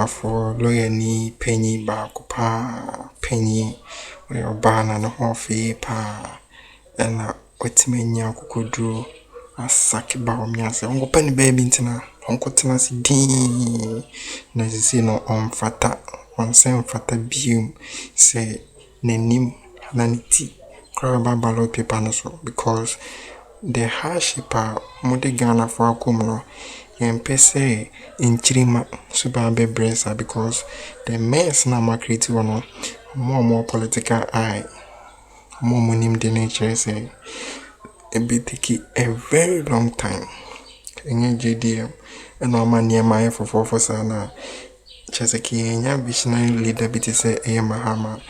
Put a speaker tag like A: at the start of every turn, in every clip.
A: for lawyer ni penny back pa penny or banana no hoffy pa and what's mania could do a sack Bawumia say uncle penny baby intina uncle tenasi ding no on fata on same fata beam say nenim naniti crab ballot paper no so because the hardship mode Ghana for Akroma yempese in Chirima super bebresa because the mess na ma creative one more political eye more money in the nature say it be take a very long time in JDM and no man near my for sana cheseki nya visionary leader bit say mahama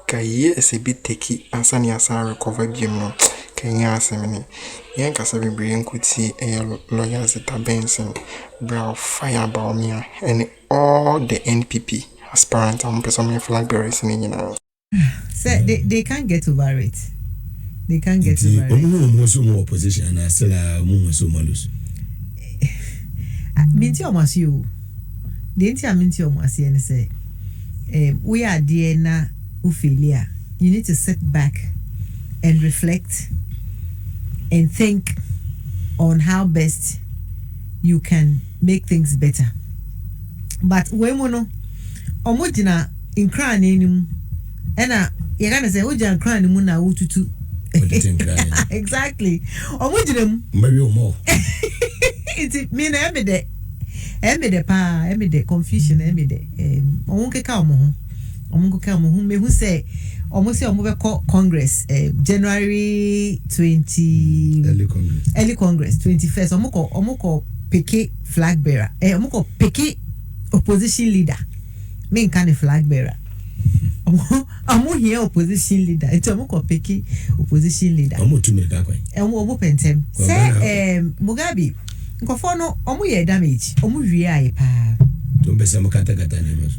A: ka yes a bit take ansani asa recover game no Kenya Assembly. Young Casabi Brian could see a lawyers at Benson, Brow Fire Bawumia, and all the NPP aspirant on Pesomia flag bearers in India.
B: Sir, they can't get over it. They can't get over it.
C: More opposition and I still are so malus.
B: Minty almost you. Didn't you minty almost and say, we are Diana Ophelia. You need to sit back and reflect and think on how best you can make things better. But when mono omujina in crying in you're gonna say oja crying muna ututu. Exactly. Omujina
C: maybe more.
B: It mean every day confusion every day. Omunke ka omo me who say almost Congress January 20 early Congress 21st omoko peke flag bearer omoko peke opposition leader me kind of flag bearer omo here opposition leader it's omoko peke opposition leader
C: omo to make akwan
B: omo pentem say Mugabe nkofo no omo ye damage omo wie aye pa
C: don't be some kata niamas.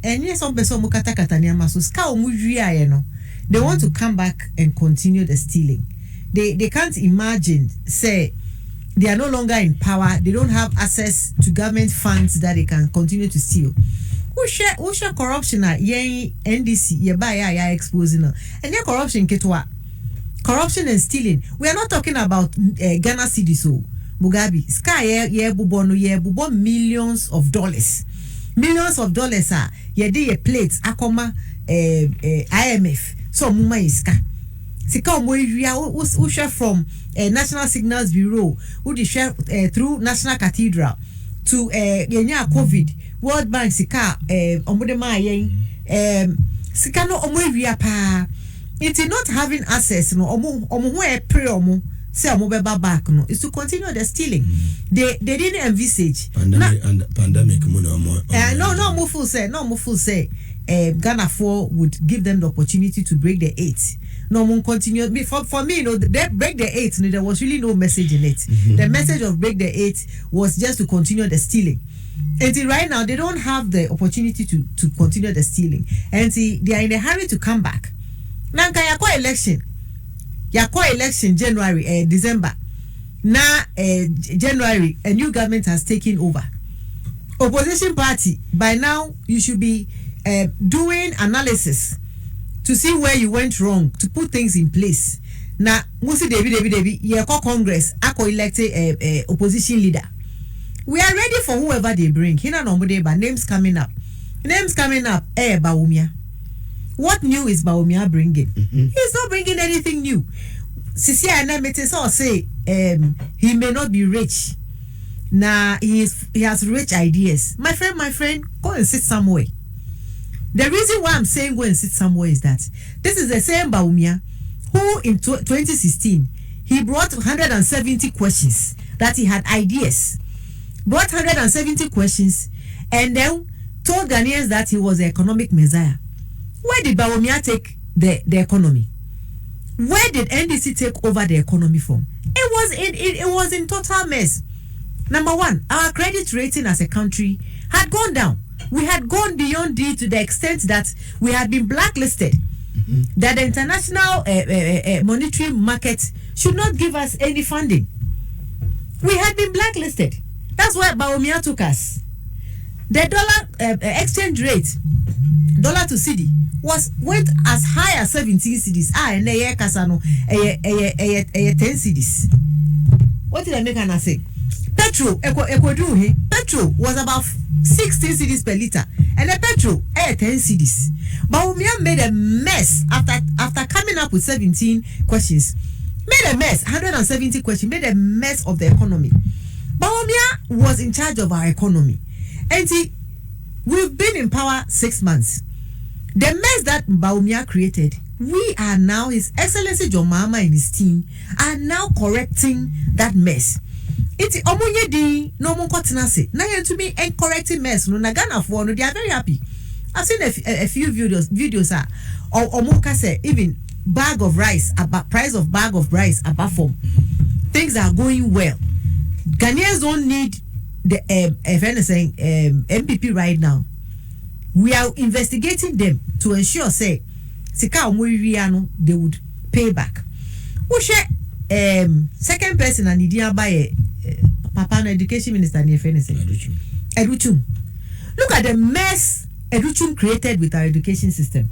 B: Yes, some be some kata niamas. So ska omujuya no. They want to come back and continue the stealing. They can't imagine say they are no longer in power. They don't have access to government funds that they can continue to steal. Who share corruption at NDC ye buy ya exposing and yeah corruption ketwa. Corruption and stealing. We are not talking about Ghana city so. Mugabe, Sky bubo millions of dollars. Millions of dollars are ye plates Akroma IMF. So muma iska. Sika omo share from National Signals Bureau, who the share through National Cathedral to yenya COVID. World Bank sika omo de ma yen sika no omo pa. It's not having access no omo ho e pray omo. Say omo back no is to continue the stealing. They didn't envisage
C: pandemic
B: no mufu say Ghana 4 would give them the opportunity to break the 8. No mun continue for me they break the 8 no, there was really no message in it. The message of break the 8 was just to continue the stealing. And right now they don't have the opportunity to continue the stealing. And they are in a hurry to come back. Now election January December now January a new government has taken over. Opposition party by now you should be doing analysis to see where you went wrong to put things in place. Now Musi David ye call Congress ako elected opposition leader. We are ready for whoever they bring. Hina nomode but names coming up Bawumia. What new is Bawumia bringing? He's not bringing anything new. Sisi Anamete say he may not be rich. Nah, he has rich ideas. My friend, go and sit somewhere. The reason why I'm saying go and sit somewhere is that this is the same Bawumia who in 2016 he brought 170 questions that he had ideas. Brought 170 questions and then told Ghanaians that he was the economic messiah. Where did Bawumia take the economy? Where did NDC take over the economy from? It was in total mess. Number one, our credit rating as a country had gone down. We had gone beyond D to the extent that we had been blacklisted. That the international monetary market should not give us any funding. We had been blacklisted. That's why Bawumia took us. The dollar exchange rate, dollar to cedi, went as high as 17 cedis. And the year kasano 10 cedis. What did I make an say? Petrol, petrol was about 16 cedis per liter, and the petrol 10 cedis. Bawumia made a mess after coming up with 17 questions. Made a mess, 170 questions, made a mess of the economy. Bawumia was in charge of our economy. And see, we've been in power 6 months. The mess that Bawumia created, we are now, His Excellency John Mahama and his team are now correcting that mess. It's omunye di no mon kotinase. Na yen to me and correcting mess no na Ghana for no, they are very happy. I've seen a few videos or omuka say even bag of rice about price of bag of rice above form. Things are going well. Ghanaians don't need the MPP right now. We are investigating them to ensure say sika omuriano they would pay back. We share second person and idia by Papa Education Minister Educhum. Look at the mess Educhum created with our education system.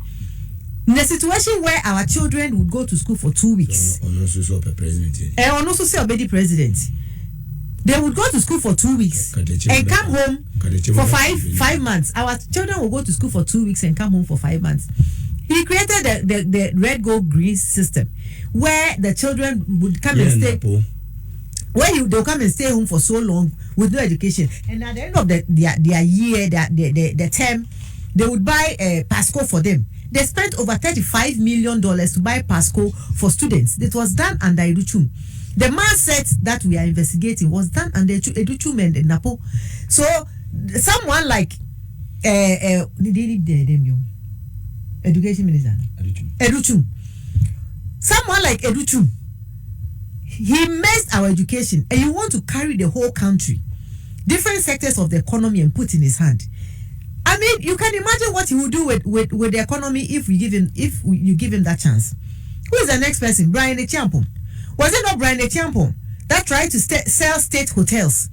B: In a situation where our children would go to school for 2 weeks.
C: On also say obedi president.
B: They would go to school for 2 weeks and come home for five months. Our children will go to school for 2 weeks and come home for 5 months. He created the red, gold, green system where the children would come and stay. Where they'll come and stay home for so long with no education, and at the end of their year, the term, they would buy a Pasco for them. They spent over $35 million to buy Pasco for students. It was done under Educhum. The mass set that we are investigating was done under Educhum and Napo. So someone like Education Minister Educhum. Someone like Educhum. He messed our education, and you want to carry the whole country, different sectors of the economy, and put in his hand. I mean, you can imagine what he will do with the economy if you give him that chance. Who is the next person? Brian Echiampong. Was it not Brian Echiampong that tried to sell state hotels,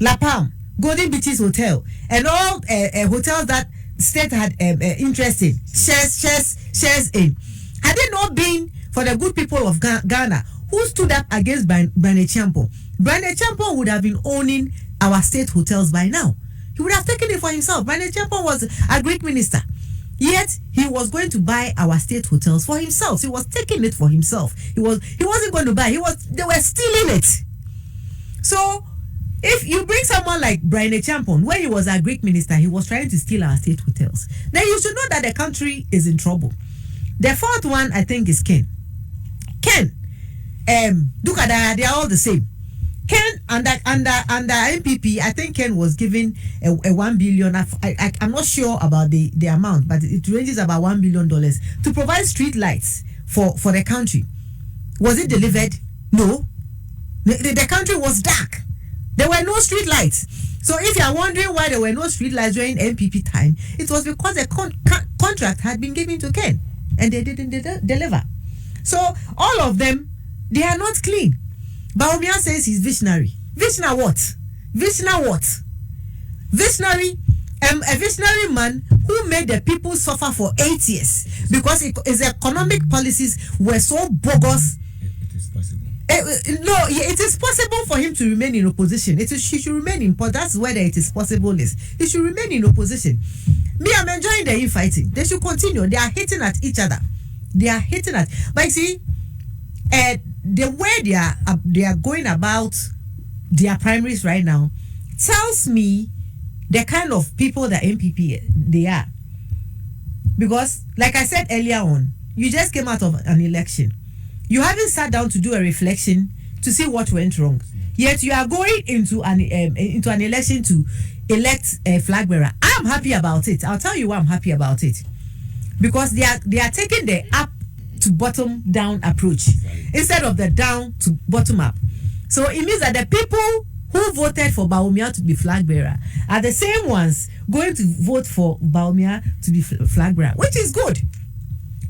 B: La Palm, Golden Beaches Hotel, and all hotels that state had interest in, shares in? Had it not been for the good people of Ghana who stood up against Brian Echiampong, Brian Echiampong would have been owning our state hotels by now. He would have taken it for himself. Brian Echiampong was a great minister, yet he was going to buy our state hotels for himself. He was taking it for himself. He wasn't going to buy. They were stealing it. So if you bring someone like Brian Echiampong, when he was a Greek minister, he was trying to steal our state hotels, then you should know that the country is in trouble. The fourth one, I think, is Ken. Dukada, they are all the same. Ken under MPP, I think Ken was given a $1 billion. I'm not sure about the amount, but it ranges about $1 billion to provide street lights for the country. Was it delivered? No. The country was dark. There were no street lights. So if you are wondering why there were no street lights during MPP time, it was because the contract had been given to Ken and they didn't deliver. So all of them, they are not clean. Bawumia says he's visionary. Visionary what? Visionary, a visionary man who made the people suffer for 8 years because his economic policies were so bogus.
C: It is possible.
B: It is possible for him to remain in opposition. He should remain in. That's whether it is possible is. He should remain in opposition. Me, I'm enjoying the infighting. They should continue. They are hitting at each other. But you see, the way they are going about their primaries right now tells me the kind of people that MPP they are. Because, like I said earlier on, you just came out of an election. You haven't sat down to do a reflection to see what went wrong. Yet you are going into an election to elect a flag bearer. I'm happy about it. I'll tell you why I'm happy about it. Because they are taking the up to bottom down approach instead of the down to bottom up. So it means that the people who voted for Bawumia to be flag bearer are the same ones going to vote for Bawumia to be flag bearer, which is good.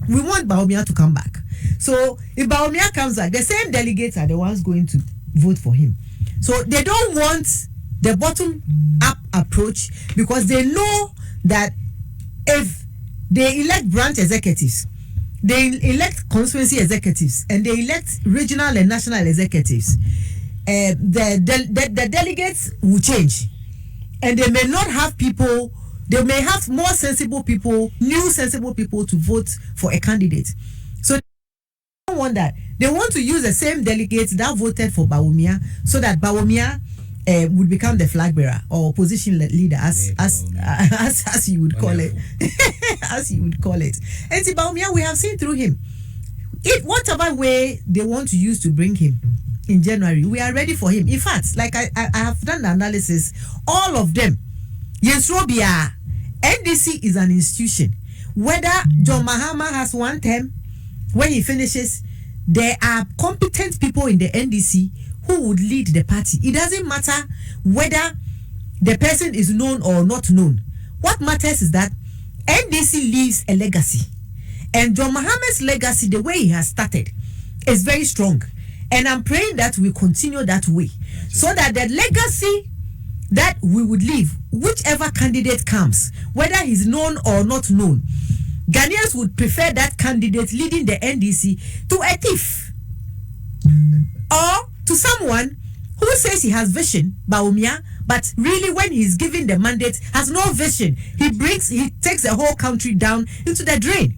B: We want Bawumia to come back. So if Bawumia comes back, the same delegates are the ones going to vote for him. So they don't want the bottom up approach, because they know that if they elect branch executives, they elect constituency executives, and they elect regional and national executives, the delegates will change, and they may not have people. They may have more sensible people, new sensible people to vote for a candidate. So they don't want that. They want to use the same delegates that voted for Bawumia, so that Bawumia would become the flag bearer or opposition leader, as you would call it, as you would call it. And see, Bawumia, we have seen through him. Whatever way they want to use to bring him in January, we are ready for him. In fact, like I have done the analysis, all of them, Yes, Robia, NDC is an institution. Whether John Mahama has one term, when he finishes, there are competent people in the NDC who would lead the party. It doesn't matter whether the person is known or not known. What matters is that NDC leaves a legacy. And John Mahama's legacy, the way he has started, is very strong. And I'm praying that we continue that way. So that the legacy that we would leave, whichever candidate comes, whether he's known or not known, Ghanaians would prefer that candidate leading the NDC to a thief or to someone who says he has vision, Bawumia, but really when he's given the mandate has no vision. He takes the whole country down into the drain.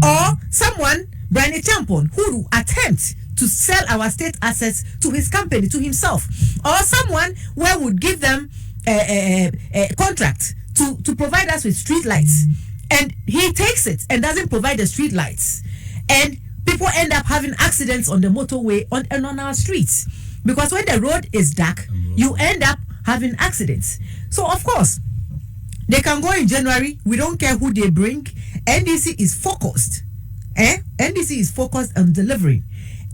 B: Or someone, Brian Champon, who will attempt to sell our state assets to his company, to himself, or someone where would give them a contract to provide us with street lights, and he takes it and doesn't provide the street lights, and people end up having accidents on the motorway and on our streets, because when the road is dark, you end up having accidents. So of course they can go in January. We don't care who they bring. NDC is focused. NDC is focused on delivering.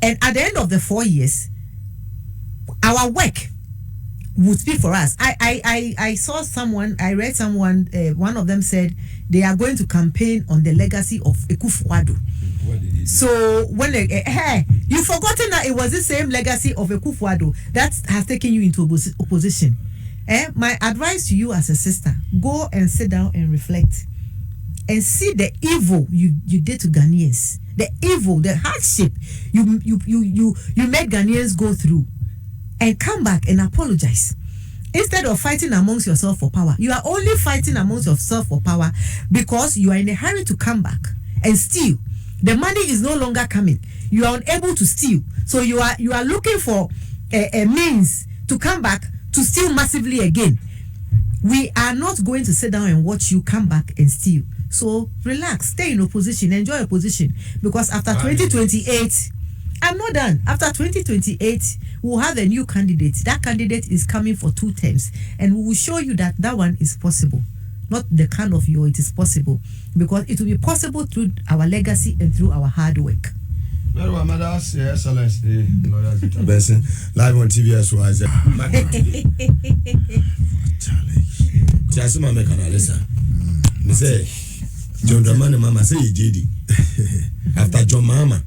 B: And at the end of the 4 years, our work would speak for us. I saw someone, I read someone, one of them said they are going to campaign on the legacy of Akufo-Addo. So when you've forgotten that it was the same legacy of Akufo-Addo that has taken you into opposition. My advice to you as a sister, go and sit down and reflect and see the evil you did to Ghanaians. The evil, the hardship you made Ghanaians go through, and come back and apologize. Instead of fighting amongst yourself for power, you are only fighting amongst yourself for power because you are in a hurry to come back and steal. The money is no longer coming. You are unable to steal, so you are looking for a means to come back to steal massively again. We are not going to sit down and watch you come back and steal. So relax, stay in opposition, enjoy opposition, because after 2028, I'm not done. After 2028, we'll have a new candidate. That candidate is coming for 2 terms, and we will show you that one is possible. Not the kind of you, it is possible, because it will be possible through our legacy and through our hard work.
D: Very well, Madam. Excellence. Live on TV as well. Just make an listen. Me say, John Dramani Mama say JD. After John Mama,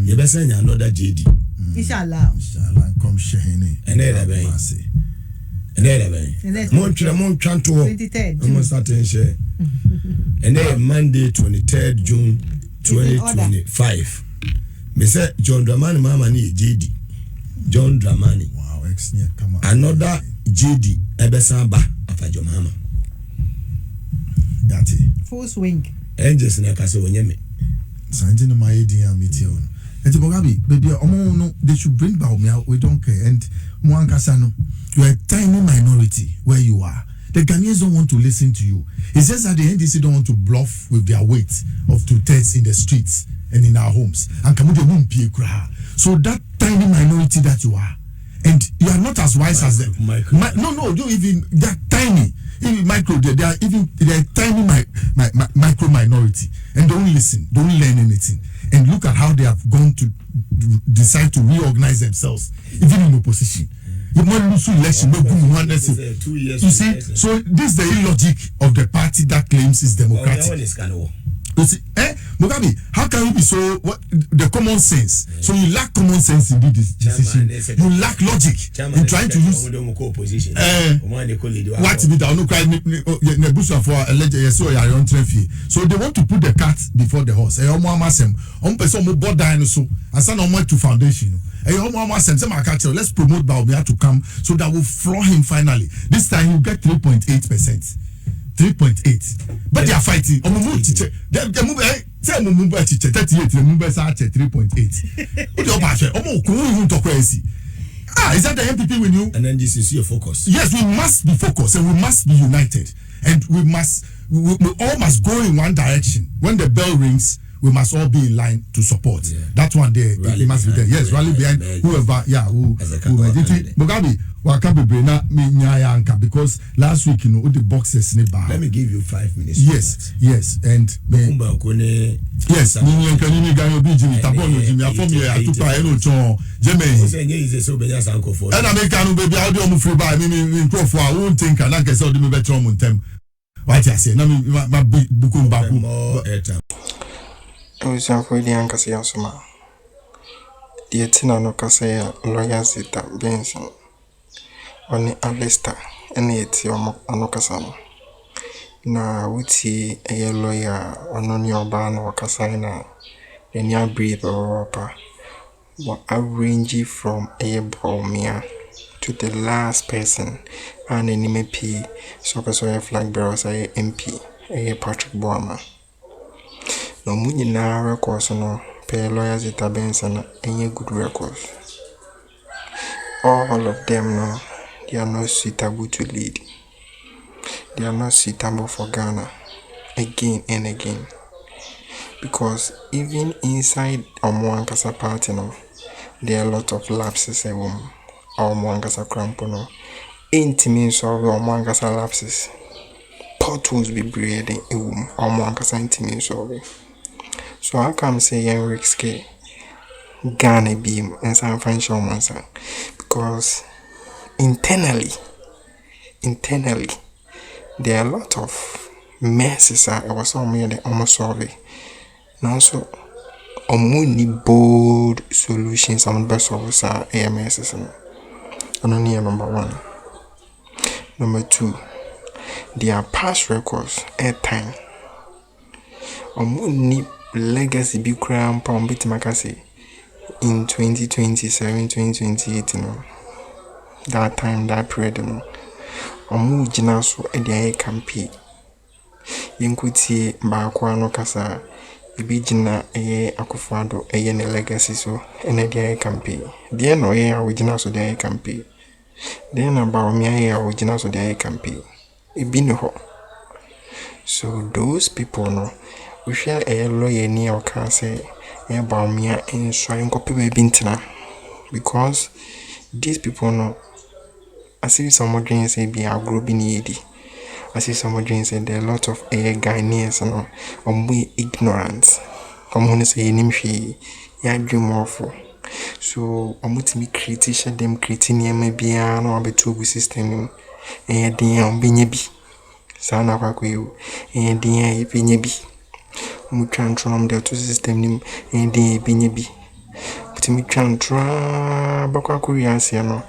D: you better send another JD.
B: Inshallah.
D: Inshallah, come share him. And there, baby. And there, baby. Mon chanto. 23rd. Almost starting share. And then Monday, 23rd June, 2025. Me say John Dramani Mama ni JD. John Dramani.
C: Wow, ex-near come on.
D: Another JD Ebesamba after John Mama.
C: That's it.
B: Full swing.
D: Angels na kase onyeme.
C: Sanjina my idea meet you. And to Bogabi, baby, no, they should bring Bawumia. We don't care. And Mwankasano, you are a tiny minority where you are. The Ghanaians don't want to listen to you. It's just that the NDC don't want to bluff with their weight of 2/3 in the streets and in our homes. And so that tiny minority that you are, and you are not as wise as them. No, don't even that tiny. Even micro, they are tiny micro minority, and don't listen, don't learn anything. And look at how they have gone to decide to reorganize themselves, even in opposition. You might lose election,
D: 2 years.
C: You see, so this is the illogic of the party that claims it's democratic. You see, Mugabe, how can you be so what the common sense? So you lack common sense in this decision. You lack logic in trying to use what be the no cry nebusa for alleged so your own trophy. So they want to put the cat before the horse. Person mo board down so and send on to foundation. Let's promote Bawumia to come so that we'll floor him finally. This time you get 3.8%. 3.8. But they are fighting. They move teacher. They move. Say move teacher. 38. They move at 3.8. What you about? Is that the MPP with you?
D: And then this is your focus.
C: Yes, we must be focused and we must be united, and we all must go in one direction. When the bell rings, we must all be in line to support. Yeah. That one there, it must be there. Yes, rally behind whoever, who Mugabe, Wakabe Brena, Nyanka, because last week, you know, the boxes in the bar.
D: Let me give you 5 minutes.
C: Yes, and yes, Nyanka, Nyanka, Jimmy, Tabono, Jimmy, I form here, I took my own Jimmy. And I make a baby, I don't free by me, I won't think, and I can sell them better on them. What I say, my book back.
A: For the Ankasi Asuma. The Tina no Casaya, lawyer Zita, Benson. Only Alista, and it's your Anokasano. Na Witty, a lawyer, on your ban or Casina, then ya breathe or upper. What arrange from a Bawumia to the last person, and an MP, so flag bearers, a MP, a Patrick Bawumia. No money na records no pay lawyers it Benson any good records. All of them no, they are not suitable to lead. They are not suitable for Ghana again and again. Because even inside Omwankasa party no, there are a lot of lapses in Omwankasa crampo no. Ain't means of Omwankasa lapses. Potholes be breeding in Omwankasa ain't means of it. So how come say young risky Ghana beam and San Francisco Mansa? Because internally there are a lot of messes. I was somewhere almost solving. Now so only bold solutions on best of us are AMSs and only number 1. Number 2, their past records at time. Only legacy be crown from Bitmakasi in 2027, 2028, you know. That time, that period, you know. Omu jinaso edi campaign. Yinkuti Bakwano Kasa, Ibijina Akufado, ne legacy so edi campaign. Then no jinaso de campaign. Then Bawumia jinaso de campaign. Ibino. So those people no. We share a lawyer near our cancer, Bawumia, and so I'm copy bintina. Because these people know, I see some dreams say be a group in Yedi. I see some dreams say there are a lot of Ghanaians and we ignorant. Come on, say Nimshi, ya dream awful. So I'm going to be critical, them critical, maybe I know about 2 system, and then Binyabi. Sana Paku, and then Binyabi. We can try the 2 system nim and the binyabi. But me can try bakwa kuriansi no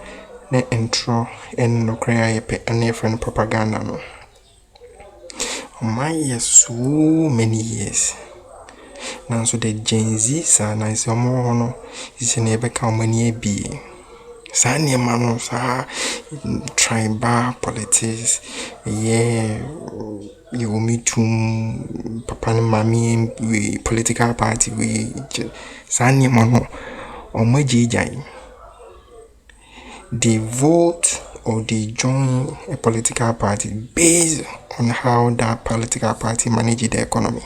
A: na intro and no cry and a friend propaganda no. My years so many years. Now so the Gen Z sa na is more no is never come many be. Sa ne mano sa tribal politics you meet to papa and mommy we political party we sanya mano or majijai. They vote or they join a political party based on how that political party manages the economy.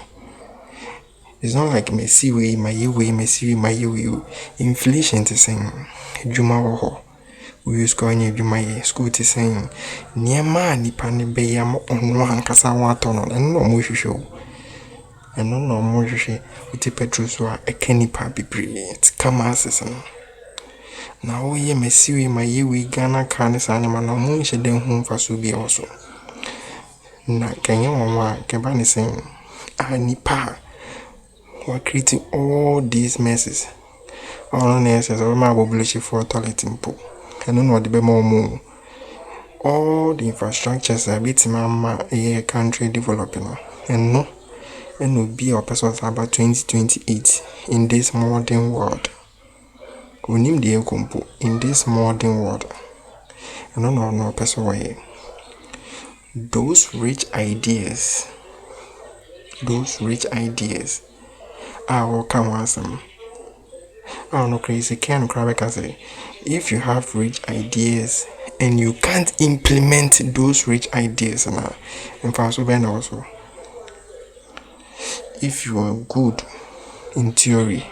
A: It's not like Messi way, my way, Messi my way. Inflation is saying Juma ho. We use going Juma school to saying near man nipani beyam on one kasa watono and no more show. And no more show with the petrol so a kenny papi brilliant. Come as now we Messi my way Ghana canis animal no more she then home for Subi also. Na Kenya Kebani saying I nipa we're creating all these messes. All nurses are my obligation for toilet in pool. And don't know the more. All the infrastructures are bit mama a country developing. And no, and will be our persons about 2028 in this modern world. We need the compo in this modern world. And no person way. Those rich ideas are come awesome. I don't know crazy can cry say if you have rich ideas and you can't implement those rich ideas and also ben also if you are good in theory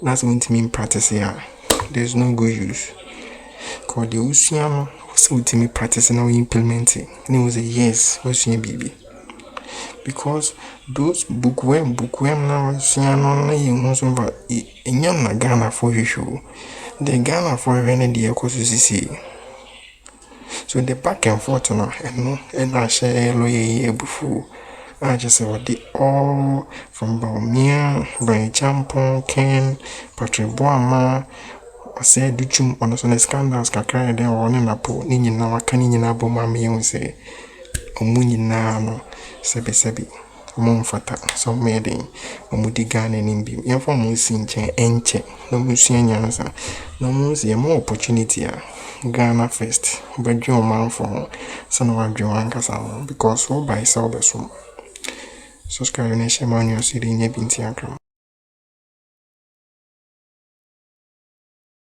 A: that's going to mean practice here. There's no good use. Cause the Usiano so to me practicing or implementing and it was a yes what's your baby. Because those bookworm now Siano na in young Ghana for you show. The Ghana for any dear see. So the back and forth and I share lawyer before. I just say what they all from Bawumia, Brian Champon, Ken, Patrick Bawumia. I said Duchum on the Łacándal Ṣacќs then or on a po Nini now can in a bomb me say Omuni na sebi Monfata some maiden Omudigan and Imbim. Inform Musin enche no Musian answer. No Musi more opportunity. Ghana first, but your man for son of Joan because all by Salvation. Subscribe to Newz, see the Akroma.